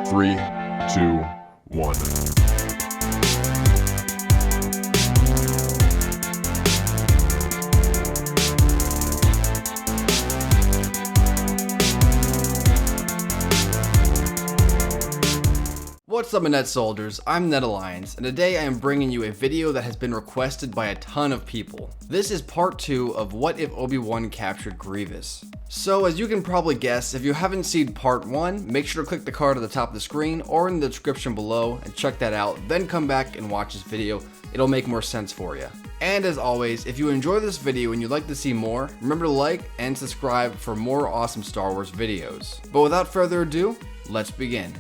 3, 2, 1. What's up, Net Soldiers? I'm Net Alliance, and today I am bringing you a video that has been requested by a ton of people. This is part 2 of What If Obi-Wan Captured Grievous. So, as you can probably guess, if you haven't seen part 1, make sure to click the card at the top of the screen or in the description below and check that out, then come back and watch this video. It'll make more sense for you. And as always, if you enjoy this video and you'd like to see more, remember to like and subscribe for more awesome Star Wars videos. But without further ado, let's begin.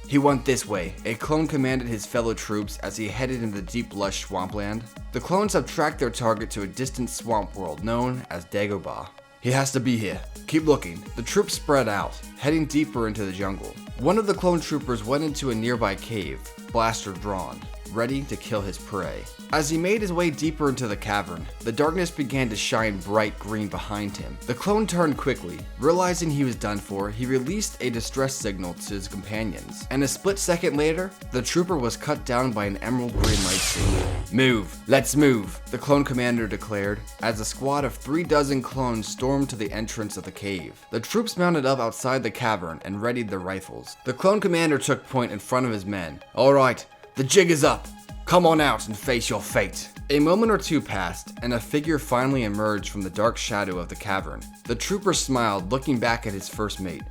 He went this way. A clone commanded his fellow troops as he headed into the deep lush swampland. The clones have tracked their target to a distant swamp world known as Dagobah. He has to be here. Keep looking. The troops spread out, heading deeper into the jungle. One of the clone troopers went into a nearby cave, blaster drawn, ready to kill his prey. As he made his way deeper into the cavern, the darkness began to shine bright green behind him. The clone turned quickly. Realizing he was done for, he released a distress signal to his companions, and a split second later, the trooper was cut down by an emerald green lightsaber. "Move! Let's move!" the clone commander declared, as a squad of 36 clones stormed to the entrance of the cave. The troops mounted up outside the cavern and readied their rifles. The clone commander took point in front of his men. "Alright, the jig is up. Come on out and face your fate." A moment or two passed, and a figure finally emerged from the dark shadow of the cavern. The trooper smiled, looking back at his first mate.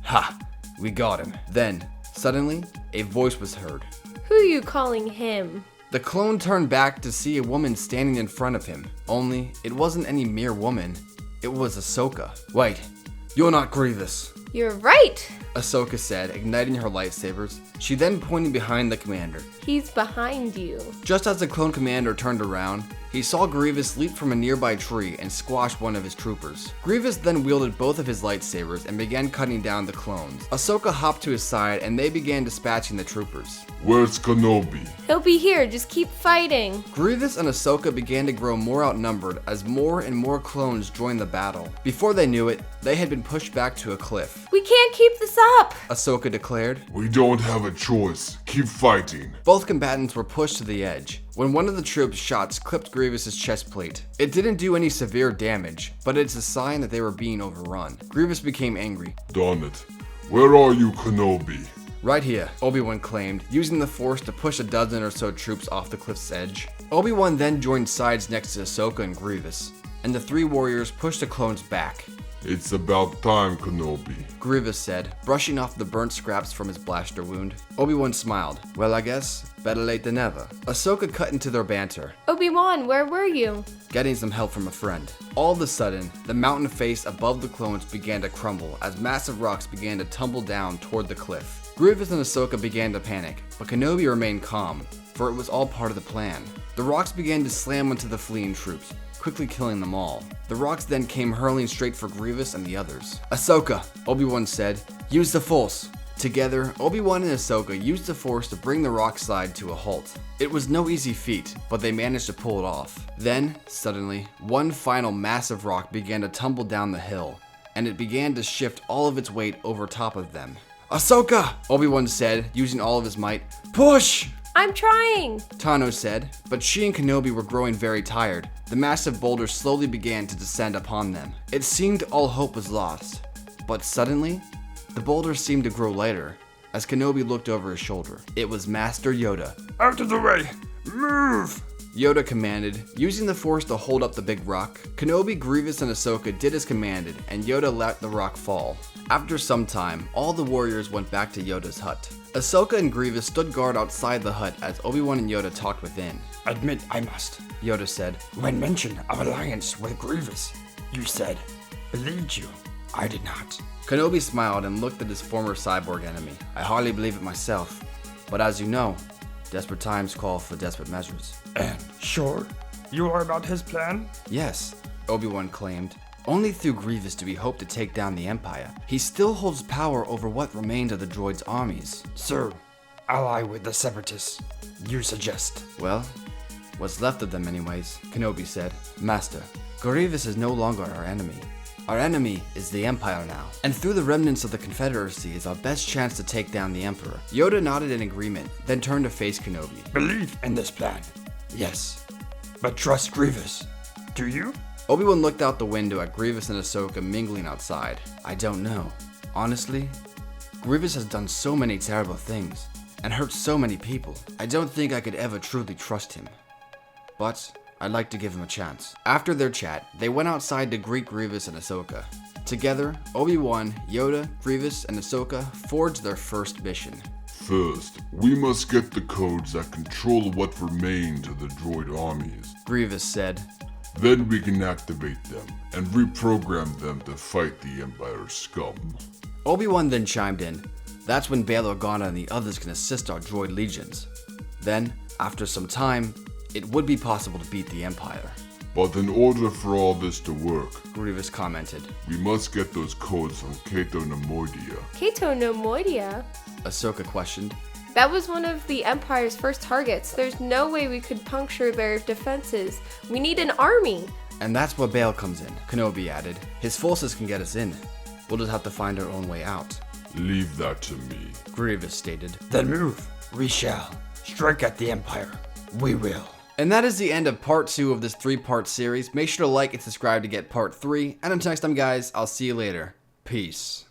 "Ha! We got him." Then, suddenly, a voice was heard. Who you calling him? The clone turned back to see a woman standing in front of him. Only, it wasn't any mere woman. It was Ahsoka. "Wait, you're not Grievous," You're right! Ahsoka said, igniting her lightsabers. She then pointed behind the commander. He's behind you. Just as the clone commander turned around, he saw Grievous leap from a nearby tree and squash one of his troopers. Grievous then wielded both of his lightsabers and began cutting down the clones. Ahsoka hopped to his side and they began dispatching the troopers. Where's Kenobi? He'll be here, just keep fighting. Grievous and Ahsoka began to grow more outnumbered as more and more clones joined the battle. Before they knew it, they had been pushed back to a cliff. We can't keep this up! Ahsoka declared. We don't have a choice. Keep fighting. Both combatants were pushed to the edge when one of the troops' shots clipped Grievous's chest plate. It didn't do any severe damage, but it's a sign that they were being overrun. Grievous became angry. Darn it. Where are you, Kenobi? "Right here," Obi-Wan claimed, using the Force to push a dozen or so troops off the cliff's edge. Obi-Wan then joined sides next to Ahsoka and Grievous, and the three warriors pushed the clones back. It's about time, Kenobi. Grievous said, brushing off the burnt scraps from his blaster wound. Obi-Wan smiled. "Well, I guess, better late than never." Ahsoka cut into their banter. Obi-Wan, where were you? "Getting some help from a friend." All of a sudden, the mountain face above the clones began to crumble as massive rocks began to tumble down toward the cliff. Grievous and Ahsoka began to panic, but Kenobi remained calm, for it was all part of the plan. The rocks began to slam into the fleeing troops, quickly killing them all. The rocks then came hurling straight for Grievous and the others. "Ahsoka," Obi-Wan said, "use the Force." Together, Obi-Wan and Ahsoka used the Force to bring the rock slide to a halt. It was no easy feat, but they managed to pull it off. Then, suddenly, one final massive rock began to tumble down the hill, and it began to shift all of its weight over top of them. "Ahsoka!" Obi-Wan said, using all of his might. "Push!" I'm trying! Tano said, but she and Kenobi were growing very tired. The massive boulders slowly began to descend upon them. It seemed all hope was lost, but suddenly, the boulders seemed to grow lighter as Kenobi looked over his shoulder. It was Master Yoda. "Out of the way! Move!" Yoda commanded, using the Force to hold up the big rock. Kenobi, Grievous, and Ahsoka did as commanded, and Yoda let the rock fall. After some time, all the warriors went back to Yoda's hut. Ahsoka and Grievous stood guard outside the hut as Obi-Wan and Yoda talked within. "Admit I must," Yoda said. "When mention of alliance with Grievous, you said, believed you. I did not." Kenobi smiled and looked at his former cyborg enemy. "I hardly believe it myself, but as you know, desperate times call for desperate measures." "And sure you are about his plan?" "Yes," Obi-Wan claimed. "Only through Grievous do we hope to take down the Empire. He still holds power over what remains of the droid's armies." "So, ally with the Separatists, you suggest?" "Well, what's left of them anyways," Kenobi said. "Master, Grievous is no longer our enemy. Our enemy is the Empire now, and through the remnants of the Confederacy is our best chance to take down the Emperor. Yoda nodded in agreement, then turned to face Kenobi. Believe in this plan. Yes. But trust Grievous. Do you? Obi-Wan looked out the window at Grievous and Ahsoka mingling outside. I don't know. Honestly, Grievous has done so many terrible things and hurt so many people. I don't think I could ever truly trust him. But I'd like to give him a chance. After their chat, they went outside to greet Grievous and Ahsoka. Together, Obi-Wan, Yoda, Grievous, and Ahsoka forged their first mission. First, we must get the codes that control what remains of the droid armies. Grievous said. Then we can activate them and reprogram them to fight the Empire's scum. Obi-Wan then chimed in. That's when Bail Organa and the others can assist our droid legions. Then, after some time, it would be possible to beat the Empire. But in order for all this to work, Grievous commented. we must get those codes from Cato Nemoidia. Cato Nemoidia? Ahsoka questioned. That was one of the Empire's first targets. There's no way we could puncture their defenses. We need an army. And that's where Bail comes in, Kenobi added. His forces can get us in. We'll just have to find our own way out. Leave that to me. Grievous stated. Then move. We shall. Strike at the Empire. We will. And that is the end of part 2 of this 3-part series. Make sure to like and subscribe to get part 3. And until next time, guys, I'll see you later. Peace.